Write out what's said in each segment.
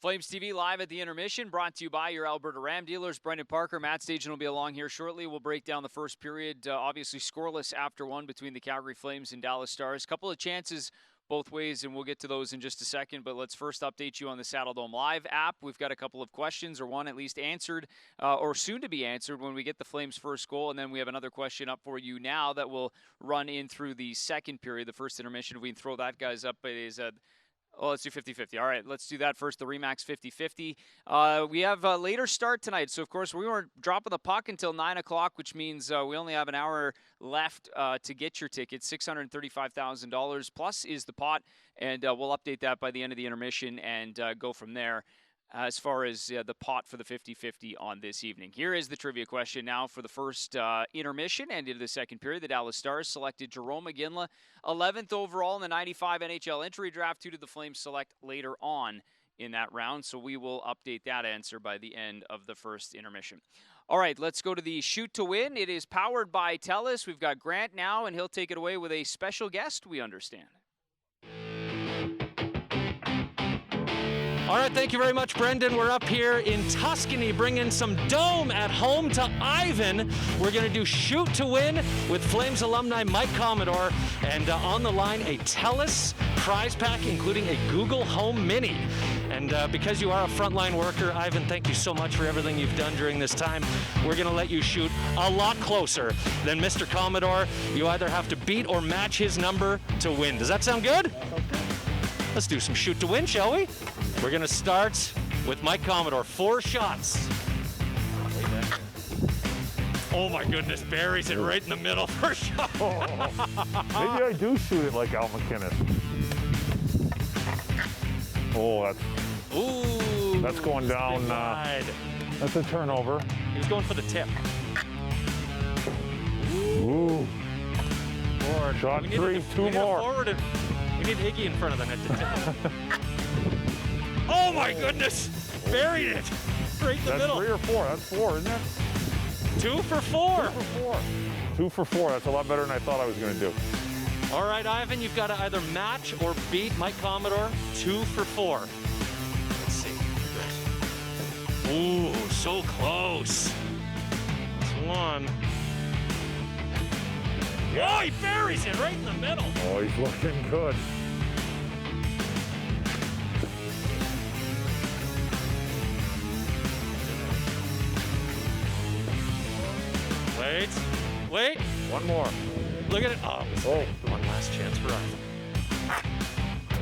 Flames TV live at the Intermission, brought to you by your Alberta Ram dealers. Brendan Parker, Matt Stajan will be along here shortly. We'll break down the first period, obviously scoreless after one between the Calgary Flames and Dallas Stars. Couple of chances both ways, and we'll get to those in just a second. But let's first update you on the Saddle Dome Live app. We've got a couple of questions, or one at least answered, or soon to be answered when we get the Flames' first goal. And then we have another question up for you now that will run in through the second period, the first intermission. If we can throw that, guys, up, it is let's do 50-50. All right, let's do that first, the Remax 50-50. We have a later start tonight, so, of course, we weren't dropping the puck until 9 o'clock, which means we only have an hour left to get your tickets. $635,000 plus is the pot, and we'll update that by the end of the intermission and go from there as far as the pot for the 50-50 on this evening. Here is the trivia question now for the first intermission and into the second period. The Dallas Stars selected Jerome McGinley, 11th overall in the 95 NHL entry draft. Who did the Flames select later on in that round? So we will update that answer by the end of the first intermission. All right, let's go to the Shoot to Win. It is powered by TELUS. We've got Grant now, and he'll take it away with a special guest, we understand. All right, thank you very much, Brendan. We're up here in Tuscany bringing some Dome at home to Ivan. We're going to do Shoot to Win with Flames alumni Mike Commodore, and on the line, a TELUS prize pack, including a Google Home Mini. And because you are a frontline worker, Ivan, thank you so much for everything you've done during this time. We're going to let you shoot a lot closer than Mr. Commodore. You either have to beat or match his number to win. Does that sound good? Let's do some Shoot to Win, shall we? We're going to start with Mike Commodore. 4 shots. Oh my goodness, buries it right in the middle. First shot. Maybe I do shoot it like Al McInnes. Oh, that's going down. That's a turnover. He was going for the tip. Ooh. Forward. Shot 3, 2 more. We need Iggy in front of the net to tip. Oh my goodness! Buried it! Right in the middle. That's 3 or 4. That's 4, isn't it? 2 for 4. 2 for 4. 2 for 4. That's a lot better than I thought I was going to do. All right, Ivan, you've got to either match or beat Mike Commodore. 2 for 4. Let's see. Ooh, so close. That's 1. Oh, he buries it right in the middle. Oh, he's looking good. Wait. 1 more. Look at it. Oh, one last chance for Ivan.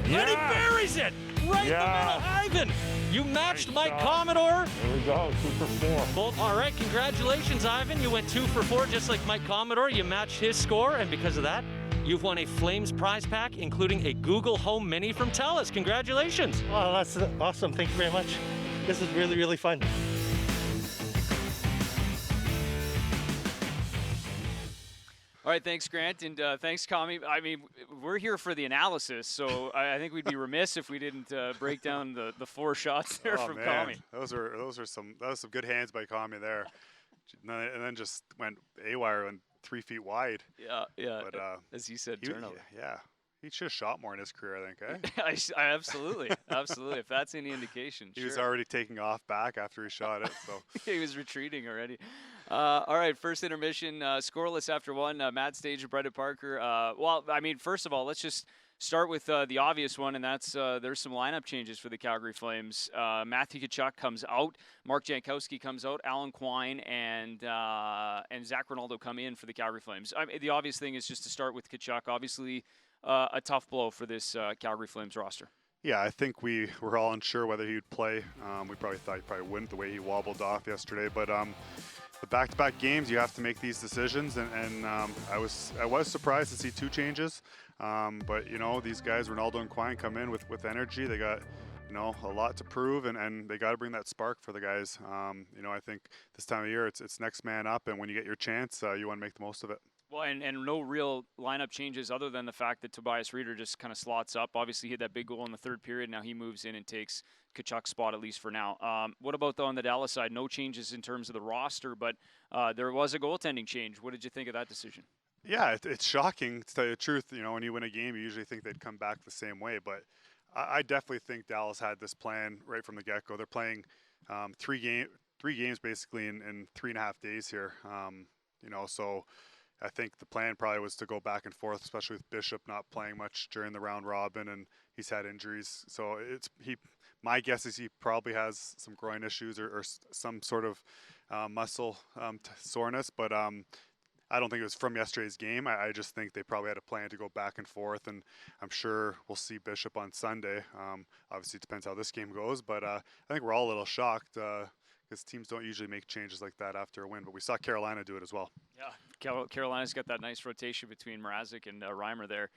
Yeah. And he buries it right in the middle. Ivan, you matched nice Mike Commodore. There we go, 2 for 4. Both, all right, congratulations, Ivan. You went 2 for 4, just like Mike Commodore. You matched his score, and because of that, you've won a Flames prize pack, including a Google Home Mini from TELUS. Congratulations. Oh, that's awesome. Thank you very much. This is really, really fun. All right, thanks, Grant, and thanks, Commie. I mean, we're here for the analysis, so I think we'd be remiss if we didn't break down the 4 shots there from Commie. That was some good hands by Commie there, and then just went A-wire and 3 feet wide. Yeah. But as he said, turnover. Yeah. He should have shot more in his career, I think, eh? I absolutely. If that's any indication. He was already taking off back after he shot it, so. He was retreating already. All right, first intermission, scoreless after 1. Matt Stajan, Brendan Parker. Well, I mean, first of all, let's just start with the obvious one, and that's there's some lineup changes for the Calgary Flames. Matthew Tkachuk comes out, Mark Jankowski comes out, Alan Quine and Zach Ronaldo come in for the Calgary Flames. I mean, the obvious thing is just to start with Tkachuk. Obviously, a tough blow for this Calgary Flames roster. Yeah, I think we were all unsure whether he would play. We probably thought he probably wouldn't the way he wobbled off yesterday, but the back-to-back games, you have to make these decisions, and I was surprised to see 2 changes. But these guys, Ronaldo and Quine, come in with energy. They got a lot to prove, and they got to bring that spark for the guys. I think this time of year it's next man up, and when you get your chance, you want to make the most of it. Well, and no real lineup changes other than the fact that Tobias Reeder just kind of slots up. Obviously, he had that big goal in the third period. Now he moves in and takes Tkachuk's spot, at least for now. What about, though, on the Dallas side? No changes in terms of the roster, but there was a goaltending change. What did you think of that decision? Yeah, it's shocking, to tell you the truth. When you win a game, you usually think they'd come back the same way. But I definitely think Dallas had this plan right from the get-go. They're playing three games basically in 3.5 days here. So I think the plan probably was to go back and forth, especially with Bishop not playing much during the round robin, and he's had injuries. So my guess is he probably has some groin issues or some sort of muscle soreness, but I don't think it was from yesterday's game. I just think they probably had a plan to go back and forth, and I'm sure we'll see Bishop on Sunday. Obviously, it depends how this game goes, but I think we're all a little shocked because teams don't usually make changes like that after a win, but we saw Carolina do it as well. Yeah, Carolina's got that nice rotation between Mrazek and Reimer there.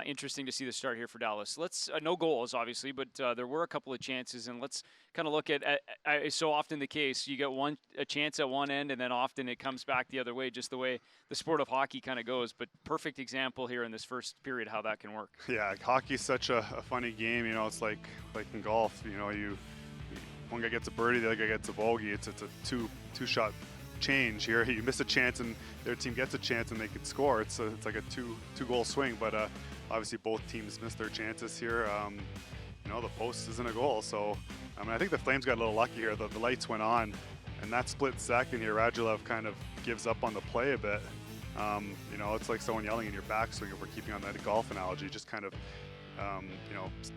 Interesting to see the start here for Dallas. Let's no goals, obviously, but there were a couple of chances, and let's kind of look at so often the case. You get a chance at one end, and then often it comes back the other way, just the way the sport of hockey kind of goes. But perfect example here in this first period how that can work. Yeah, hockey's such a funny game. It's like in golf. One guy gets a birdie, the other guy gets a bogey. It's a two-shot change here. You miss a chance and their team gets a chance and they can score. It's like a two-goal swing, but obviously both teams missed their chances here. The post isn't a goal, so I think the Flames got a little lucky here. The lights went on, and that split second here, Radulov kind of gives up on the play a bit. It's like someone yelling in your backswing, if we're keeping on that golf analogy, just kind of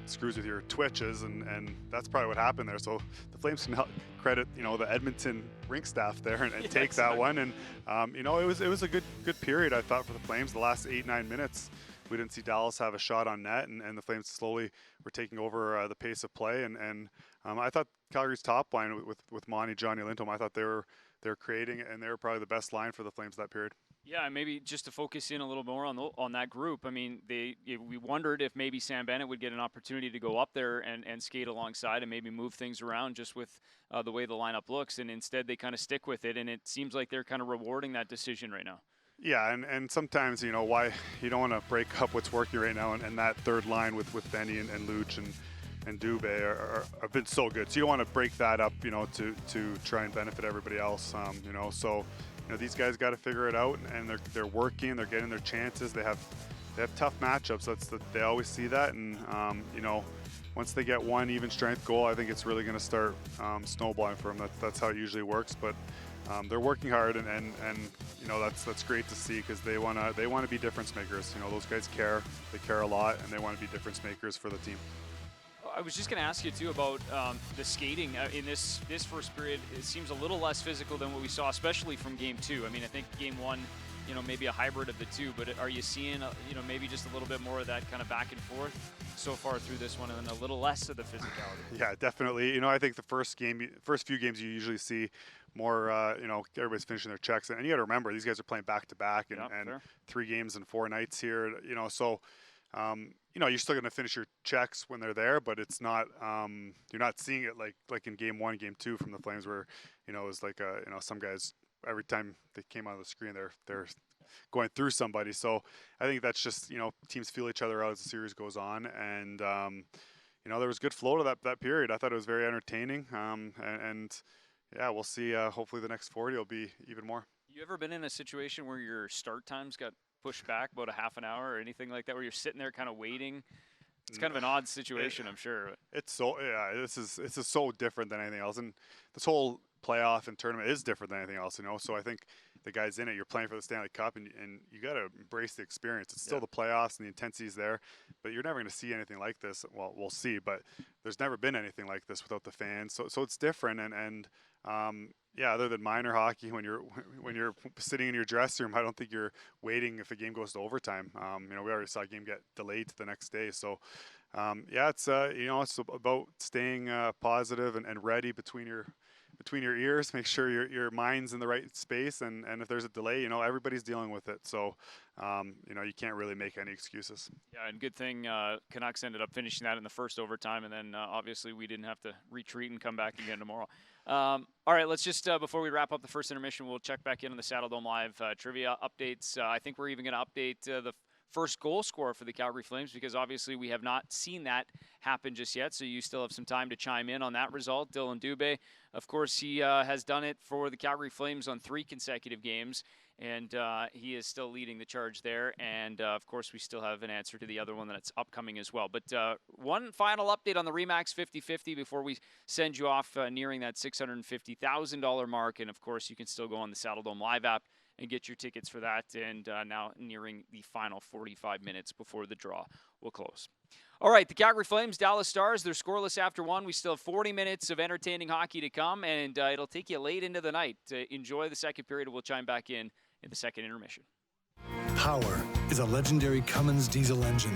screws with your twitches, and that's probably what happened there. So the Flames can credit, the Edmonton rink staff there and take that one. And, it was a good period, I thought, for the Flames. The last 8-9 minutes, we didn't see Dallas have a shot on net, and the Flames slowly were taking over the pace of play. And I thought Calgary's top line with Monty, Johnny Lindholm, I thought they were creating, and they were probably the best line for the Flames that period. Yeah, and maybe just to focus in a little more on that group. I mean, we wondered if maybe Sam Bennett would get an opportunity to go up there and skate alongside and maybe move things around just with the way the lineup looks. And instead, they kind of stick with it, and it seems like they're kind of rewarding that decision right now. Yeah, and sometimes, why you don't want to break up what's working right now, and that third line with Benny and Luch and Dubé have been so good. So you don't want to break that up, to try and benefit everybody else, So, these guys got to figure it out, and they're working. They're getting their chances. They have tough matchups. They always see that, and once they get one even strength goal, I think it's really going to start snowballing for them. That's how it usually works. But they're working hard, and that's great to see because they want to be difference makers. Those guys care. They care a lot, and they want to be difference makers for the team. I was just going to ask you, too, about the skating in this first period. It seems a little less physical than what we saw, especially from Game 2. I mean, I think Game 1, maybe a hybrid of the two, but are you seeing, maybe just a little bit more of that kind of back and forth so far through this one and then a little less of the physicality? Yeah, definitely. I think the first few games you usually see more, everybody's finishing their checks. And you got to remember, these guys are playing back-to-back and 3 games in 4 nights here, so... you're still going to finish your checks when they're there, but it's not, you're not seeing it like in Game 1, Game 2 from the Flames where, it was like, some guys, every time they came on the screen, they're going through somebody. So I think that's just, teams feel each other out as the series goes on. And, there was good flow to that period. I thought it was very entertaining. And yeah, we'll see. Hopefully the next 40 will be even more. You ever been in a situation where your start times got pushed back about a half an hour or anything like that, where you're sitting there kind of waiting? It's kind of an odd situation, I'm sure. It's this is so different than anything else, and this whole playoff and tournament is different than anything else, So I think the guys in it, you're playing for the Stanley Cup, and you got to embrace the experience. It's still the playoffs, and the intensity is there, but you're never going to see anything like this. Well, we'll see, but there's never been anything like this without the fans. So it's different, and other than minor hockey, when you're sitting in your dressing room, I don't think you're waiting if a game goes to overtime. We already saw a game get delayed to the next day. So, it's it's about staying positive and ready between your ears. Make sure your mind's in the right space, and if there's a delay, everybody's dealing with it. So, you can't really make any excuses. Yeah, and good thing Canucks ended up finishing that in the first overtime, and then obviously we didn't have to retreat and come back again tomorrow. All right, let's just, before we wrap up the first intermission, we'll check back in on the Saddle Dome Live trivia updates. I think we're even going to update the first goal scorer for the Calgary Flames because obviously we have not seen that happen just yet, so you still have some time to chime in on that result. Dylan Dubé, of course, he has done it for the Calgary Flames on 3 consecutive games, And he is still leading the charge there. And, of course, we still have an answer to the other one that's upcoming as well. But one final update on the RE/MAX 50/50 before we send you off nearing that $650,000 mark. And, of course, you can still go on the Saddle Dome Live app and get your tickets for that. And now nearing the final 45 minutes before the draw will close. All right, the Calgary Flames, Dallas Stars, they're scoreless after one. We still have 40 minutes of entertaining hockey to come, and it'll take you late into the night to enjoy the second period. We'll chime back in the second intermission. Power is a legendary Cummins diesel engine,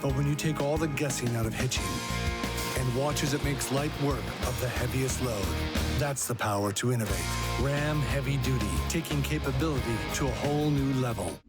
but when you take all the guessing out of hitching and watch as it makes light work of the heaviest load, that's the power to innovate. Ram Heavy Duty, taking capability to a whole new level.